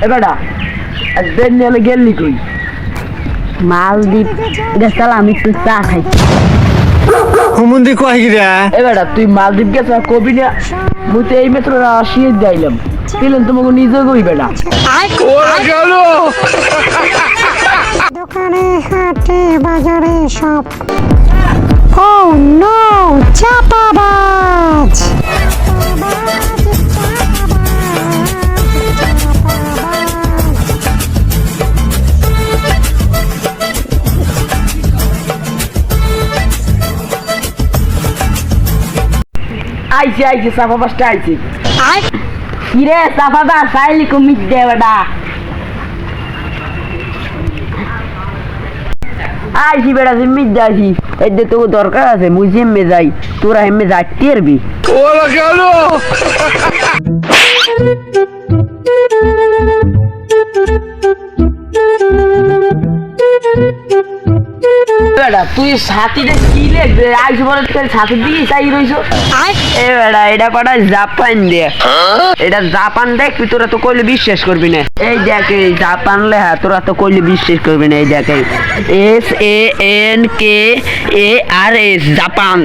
এবারটা একদিন নিয়ে গেলি কই মালদ্বীপ গেছিলাম আমি একটু চা খাই হুমুন্দি কয় গিরা এবারটা তুই মালদ্বীপ গেছ কবি না মুই তো এই মাত্র আসিয়ে যাইলাম পেলেন তোমাকে নিজে কই বেটা ওরা গেল দোকানে হাটে বাজারে সব ও নো চাপাবাজ আইছে আইছে সাফা পাঁচটা আইছে কিরে সাফাদা সাইলি কুমির দে বেটা আইছি বেটা জিম্মি যাইছি এই যে তোকে দরকার আছে মুই জিম্মে যাই তোরা হেমে যাইতে পারবি ওরা গেল বেটা তুই সাথীটা কি লেখবে আইসো পরে তোর সাথীর দিকে চাই রইছো এ বেটা এটা কটা জাপান দে এটা জাপান দেখ তুই তোরা তো কইলে বিশ্বাস করবি না এই দেখ এই জাপান লেখা তোরা তো কইলে বিশ্বাস করবি না এই দেখ SANKARS জাপান